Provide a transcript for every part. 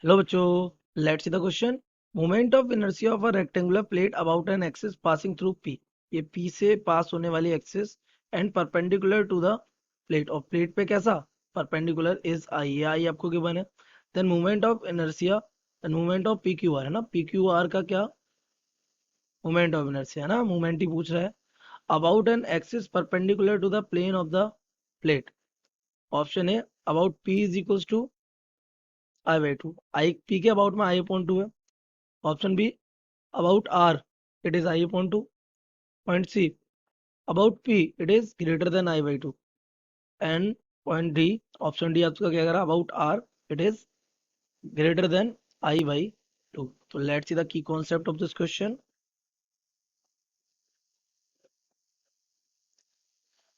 Hello बच्चों, let's see the question. Moment of inertia of a rectangular plate about an axis passing through P. ये P से pass होने वाली axis and perpendicular to the plate, और plate पे कैसा perpendicular is I. ये आई आपको गिवन है। Then moment of inertia and moment of P Q R है ना, पी क्यू आर का क्या मोमेंट ऑफ इनर्शिया है ना, मोमेंट ही पूछ रहा है। About an axis perpendicular to the plane of the plate. Option A about P is equals to I by two. I P के अबाउट में आई अपॉन टू है। Option B about r it is I upon 2. Point C about p it is greater than I by 2. And point D, option D आपका क्या करा, about r it is greater than I by 2. So let's see the key concept of this question.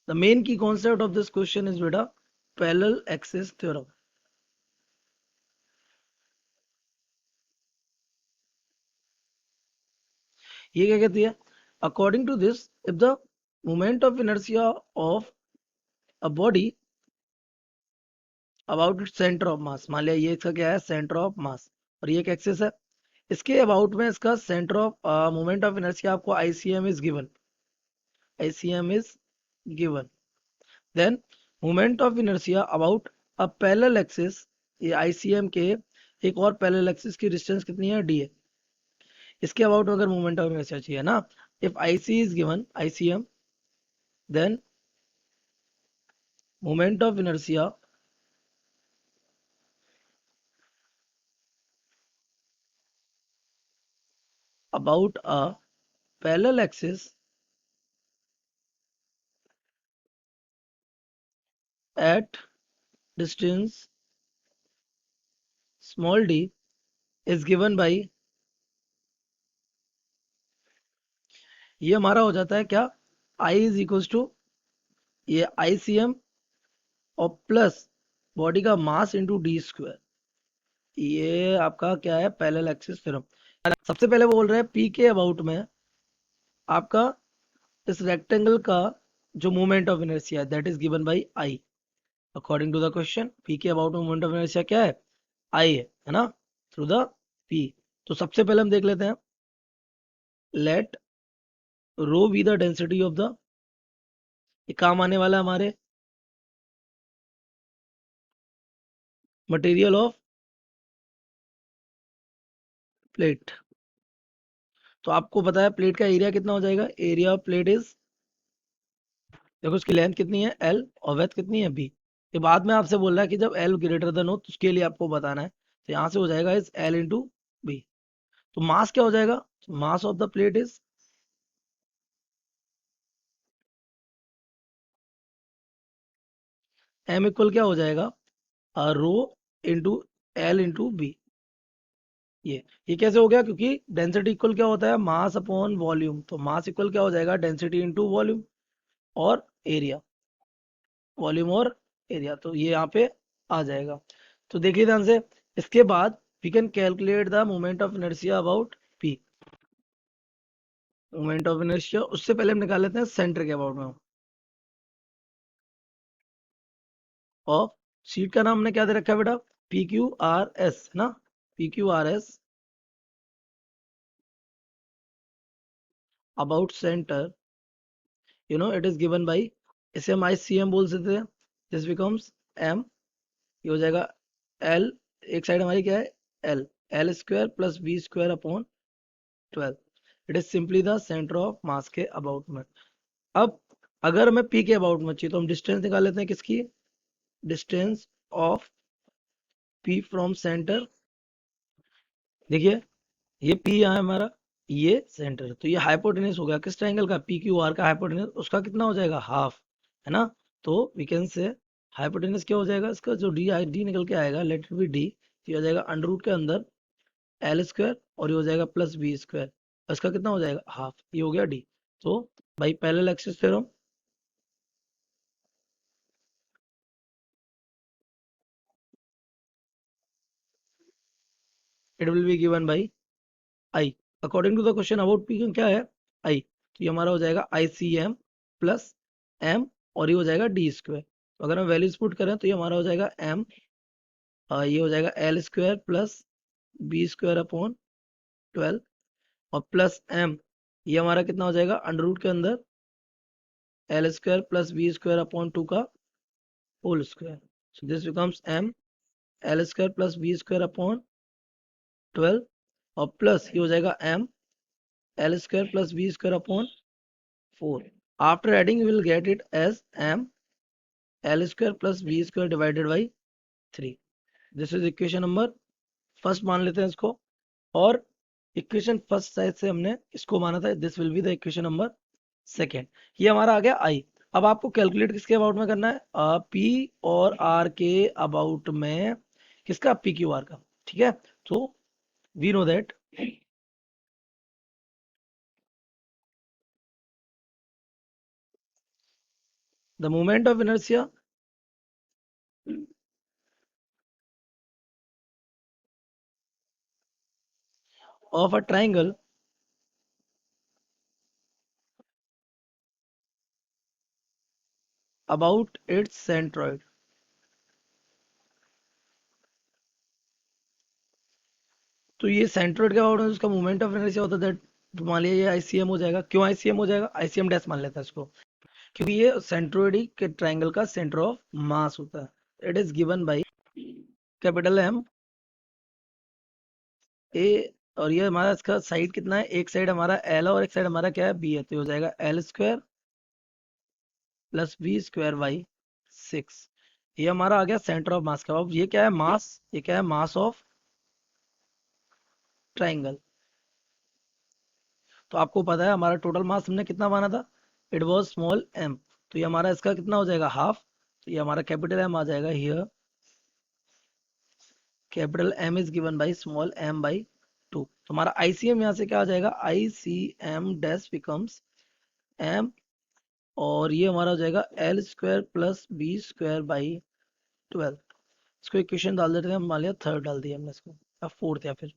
The main key concept of this question is beta parallel axis theorem. ये क्या कहती है? According to this, if the moment of inertia of a body about its center of mass, मान लिया ये इसका क्या है, सेंटर ऑफ मास, और ये एक एक्सिस है। इसके अबाउट में इसका centre of moment of inertia आपको ICM is given, ICM is given. Then moment of inertia about a parallel axis, ये आईसीएम के एक और पैरेलल एक्सिस की डिस्टेंस कितनी है, डी है। इसके अबाउट अगर मोमेंट ऑफ इनर्शिया चाहिए ना, if IC is given ICM, then moment of inertia about a parallel axis at distance small d is given by, ये हमारा हो जाता है क्या, I इज इक्वल टू ये आईसीएम और प्लस बॉडी का मास इंटू डी स्क्वायर। ये आपका क्या है, पैरेलल एक्सिस थ्योरम। सबसे पहले वो बोल रहे हैं पी के अबाउट में आपका इस रेक्टेंगल का जो मोमेंट ऑफ इनर्शिया है that is given by I. According to the question P के अबाउट में मोमेंट ऑफ इनर्शिया क्या है, आई है ना, थ्रू द पी। तो सबसे पहले हम देख लेते हैं, let rho be the density of the, ये काम आने वाला है हमारे मटेरियल ऑफ प्लेट। तो आपको पता है प्लेट का एरिया कितना हो जाएगा, एरिया ऑफ प्लेट इज, देखो उसकी लेंथ कितनी है एल और वेथ कितनी है बी। ये बाद में आपसे बोल रहा है कि जब एल ग्रेटर देन हो तो उसके लिए आपको बताना है। तो यहाँ से हो जाएगा इज एल इंटू बी। तो मास क्या हो जाएगा, mass of the plate is M equal क्या हो जाएगा, rho into L into B. ये कैसे हो गया, क्योंकि डेंसिटी इक्वल क्या होता है, मास अपॉन वॉल्यूम। तो मास इक्वल क्या हो जाएगा, डेंसिटी इंटू वॉल्यूम और एरिया, वॉल्यूम और एरिया। तो ये यहाँ पे आ जाएगा। तो देखिए ध्यान से, इसके बाद we can calculate the moment of inertia about P. Moment of inertia उससे पहले हम निकाल लेते हैं सेंटर के अबाउट में। और शीट का नाम हमने क्या दे रखा है बेटा, पी क्यू आर एस है ना, P Q R S about centre, you know it is given by, इसे हम आई सी एम बोल सकते हैं। दिस बिकम्स एम, ये हो जाएगा एल, एक साइड हमारी क्या है L, L square plus B square upon 12। It is simply the centre of mass के अबाउट में। अब अगर हमें पी के अबाउट में चाहिए तो हम डिस्टेंस निकाल लेते हैं, किसकी, distance of P from centre. देखिए ये पी यहाँ है हमारा, ये सेंटर है, तो ये हाइपोटेनस हो गया किस ट्रायंगल का, पी क्यू आर का हाइपोटेनस, उसका कितना हो जाएगा, हाफ है ना। तो वी कैन से हाइपोटेनस क्या हो जाएगा, इसका जो डी डी निकल के आएगा, लेट इट बी डी, ये हो जाएगा अंडर रूट के अंदर एल स्क्वायर और ये हो जाएगा प्लस बी स्क्वायर, इसका कितना हो जाएगा, हाफ। ये हो गया डी। तो भाई parallel axis theorem, it will be given by I. According to the question about P क्या है, आई। तो ये हमारा हो जाएगा I C M plus M और ये हो जाएगा डी स्क्वायर। तो अगर हम वैल्यूज पुट करें तो ये हमारा हो जाएगा एम, ये हो जाएगा L square plus B square upon 12 और प्लस एम, ये हमारा कितना हो जाएगा अंडर रूट के अंदर L square plus B square upon 2 का whole square. So this becomes M L square plus B square upon 12 और प्लस ये हो जाएगा M L square plus B square upon 4। After adding will get it as M L square plus B square divided by 3। This is equation number first मान लेते हैं इसको, और equation first side से हमने इसको माना था, this will be the equation number second. ये हमारा आ गया आई। अब आपको कैलकुलेट किसके अबाउट में करना है, पी और आर के अबाउट में, किसका, पी क्यू आर का। ठीक है, तो we know that the moment of inertia of a triangle about its centroid। तो ये सेंट्रोइड के अबाउट में उसका मोमेंट ऑफ इनर्शिया होता है दैट, मान लिया ये आईसीएम हो जाएगा। क्यों आईसीएम हो जाएगा, आईसीएम डैश मान लेता है इसको, क्योंकि ये सेंट्रोइड के ट्रायंगल का सेंटर ऑफ मास होता है। It is given by capital M A, और ये हमारा इसका साइड कितना है, एक साइड हमारा एल है और एक साइड हमारा क्या है, बी है। तो ये हो जाएगा L square plus B square by 6। ये हमारा आ गया सेंटर ऑफ मास का। अब ये क्या है, मास, ये क्या है, मास ऑफ ट्राइंगल। तो आपको पता है हमारा टोटल मास हमने कितना माना था, इट वाज स्मॉल एम। तो ये हमारा इसका कितना हो जाएगा, हाफ। तो ये हमारा कैपिटल एम आ जाएगा here, capital M is given by small M by 2। तो हमारा आईसीएम यहाँ से क्या आ जाएगा, आईसीएम डैश बिकम्स एम, और ये हमारा हो जाएगा L square plus B square by 12। इसको इक्वेशन डाल देते हैं हम, मान लिया थर्ड डाल दिया हमने इसको, या फोर्थ या फिर।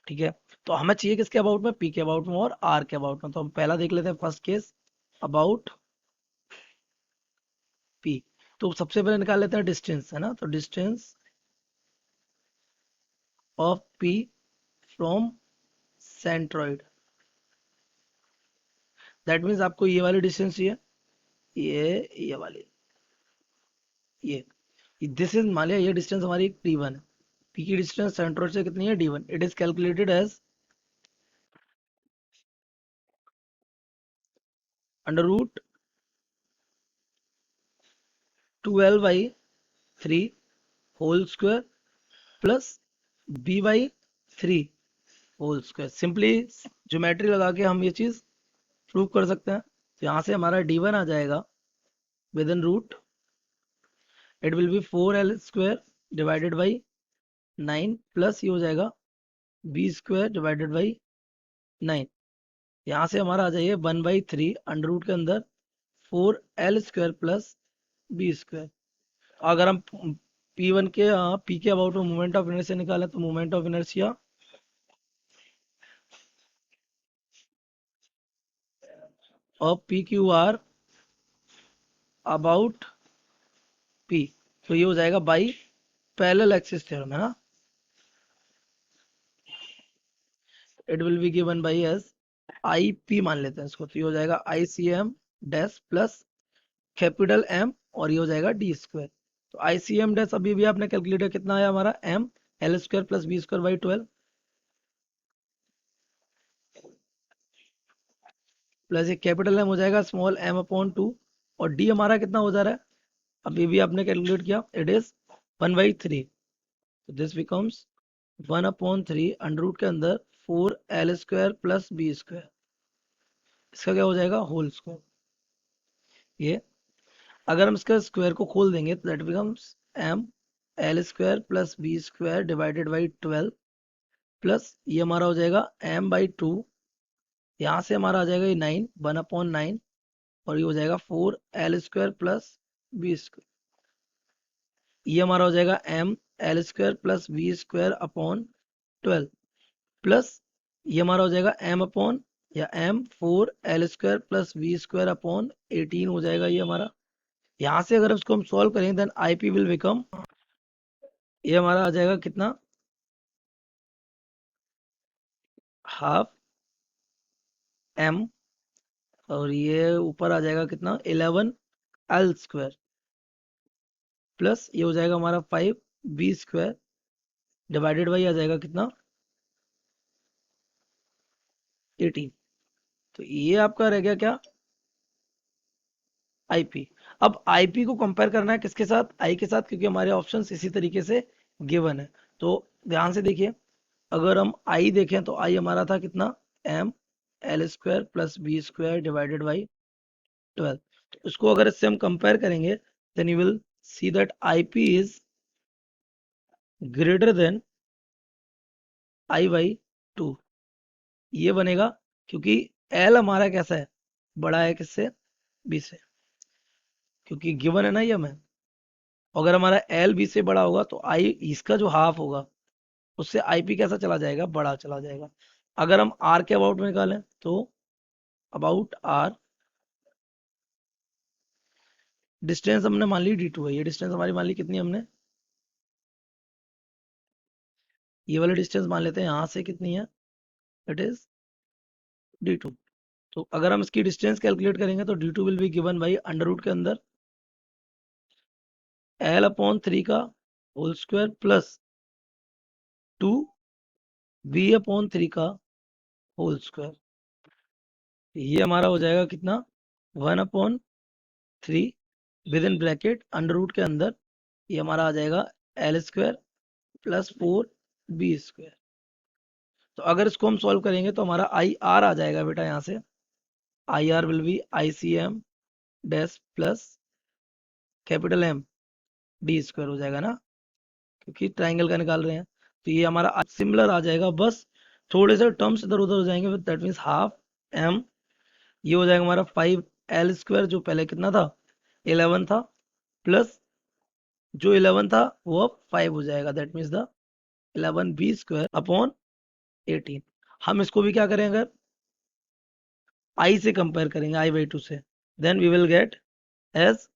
ठीक है, तो हमें चाहिए किसके अबाउट में, पी के अबाउट में और आर के अबाउट में। तो हम पहला देख लेते हैं, फर्स्ट केस अबाउट पी। तो सबसे पहले निकाल लेते हैं डिस्टेंस, है ना। तो distance of P from centroid, that means आपको ये वाली डिस्टेंस चाहिए, ये वाली, ये दिस इज, मान लिया ये डिस्टेंस हमारी d1 है। पी की डिस्टेंस सेंट्रॉइड से कितनी है, d1। It is calculated as under root 12/3 whole square plus b/3 whole square. Simply geometry लगा के हम ये चीज प्रूव कर सकते हैं। तो यहाँ से हमारा d1 आ जाएगा within root, it will be 4l square divided by 9 plus ये हो जाएगा बी स्क्वायर डिवाइडेड बाई 9। यहाँ से हमारा आ जाइए 1/3 अंडर रूट के अंदर 4l square plus B square. अगर हम P1 के पी के अबाउट में मोमेंट ऑफ इनर्शिया निकालें, तो moment of inertia of P Q are about P, तो ये हो जाएगा बाई पैरेलल एक्सिस थ्योरम, है ना। It will be given by as I P मान लेते हैं इसको। तो ये हो जाएगा I C M dash plus capital M, और ये हो जाएगा डी स्क्वायर। तो आई सी एम डैश अभी भी आपने कैलकुलेटर कितना आया हमारा, M L square plus B square by 12 plus ये कैपिटल एम हो जाएगा स्मॉल एम अपॉन 2, और डी हमारा कितना हो जा रहा है, अभी भी आपने कैलकुलेट किया, इट इज 1/3। तो दिस बिकम्स 1/3 अंडर रूट के अंदर 4l square plus B square, इसका क्या हो जाएगा, होल स्क्वायर। ये अगर हम इसका स्क्वायर को खोल देंगे तो that becomes M L square plus B square divided by 12 plus ये हमारा हो जाएगा एम बाई 2। यहाँ से हमारा आ जाएगा ये 9, 1/9, और ये हो जाएगा 4l square plus B square. ये हमारा हो जाएगा M L square plus B square upon 12 plus ये हमारा हो जाएगा एम अपॉन, या M 4l square plus B square upon 18 हो जाएगा ये हमारा। यहाँ से अगर उसको हम सॉल्व करें then I P will become, ये हमारा आ जाएगा कितना, हाफ m, और ये ऊपर आ जाएगा कितना 11l² प्लस ये हो जाएगा हमारा 5b² डिवाइडेड बाई आ जाएगा कितना 18। तो ये आपका रह गया क्या आईपी। अब आईपी को कंपेयर करना है किसके साथ, आई के साथ, क्योंकि हमारे ऑप्शंस इसी तरीके से गिवन है। तो ध्यान से देखिए, अगर हम आई देखें तो आई हमारा था कितना ml² plus b² divided by 12। तो उसको अगर इससे हम कंपेयर करेंगे then you will see that IP is greater than I by 2। ये बनेगा क्योंकि एल हमारा कैसा है, बड़ा है किससे, बी से, क्योंकि गिवन है ना ये हमें। अगर हमारा एल बी से बड़ा होगा तो आई इसका जो हाफ होगा उससे आईपी कैसा चला जाएगा, बड़ा चला जाएगा। अगर हम आर के अबाउट में निकालें तो अबाउट आर, डिस्टेंस हमने मान ली d2 है, ये डिस्टेंस हमारी मान ली कितनी हमने, ये वाली डिस्टेंस मान लेते हैं यहाँ से कितनी है, इट इज d2। तो अगर हम इसकी डिस्टेंस कैलकुलेट करेंगे तो d2 will be given by under root के अंदर l/3 का होल स्क्वायर प्लस 2b/3 का होल स्क्वायर। ये हमारा हो जाएगा कितना 1/3 within bracket under root के अंदर, ये हमारा आ जाएगा l² प्लस 4b²। तो अगर इसको हम सॉल्व करेंगे तो हमारा आई आर आ जाएगा बेटा, यहाँ से I R will be ICM dash plus capital M d² हो जाएगा ना, क्योंकि ट्राइंगल का निकाल रहे हैं। तो ये हमारा सिमिलर आ जाएगा, बस थोड़े से टर्म्स इधर उधर हो जाएंगे, दैट मीन्स हाफ m, ये हो जाएगा हमारा 5l² जो पहले कितना था 11 था, प्लस जो 11 था वो अब 5 हो जाएगा, that means the 11b² upon 18। हम इसको भी क्या करेंगे, अगर आई से कंपेयर करेंगे आई बाई 2 से, then we will get as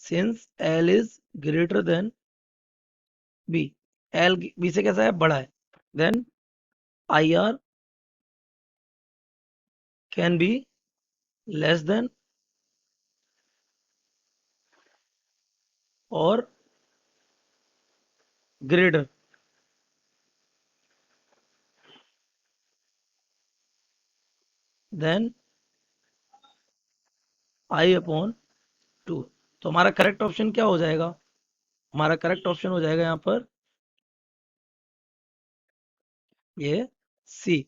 since L is greater than B, L B से कैसा है, बड़ा है, then I R can be less than और ग्रेटर देन आई अपॉन 2। तो हमारा करेक्ट ऑप्शन क्या हो जाएगा, हमारा करेक्ट ऑप्शन हो जाएगा यहाँ पर ये सी,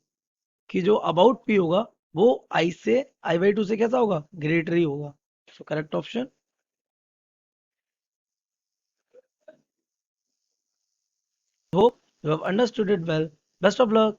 कि जो अबाउट पी होगा वो आई से आई बाई 2 से कैसा होगा, ग्रेटर ही होगा। So correct option, hope you have understood it well. Best of luck.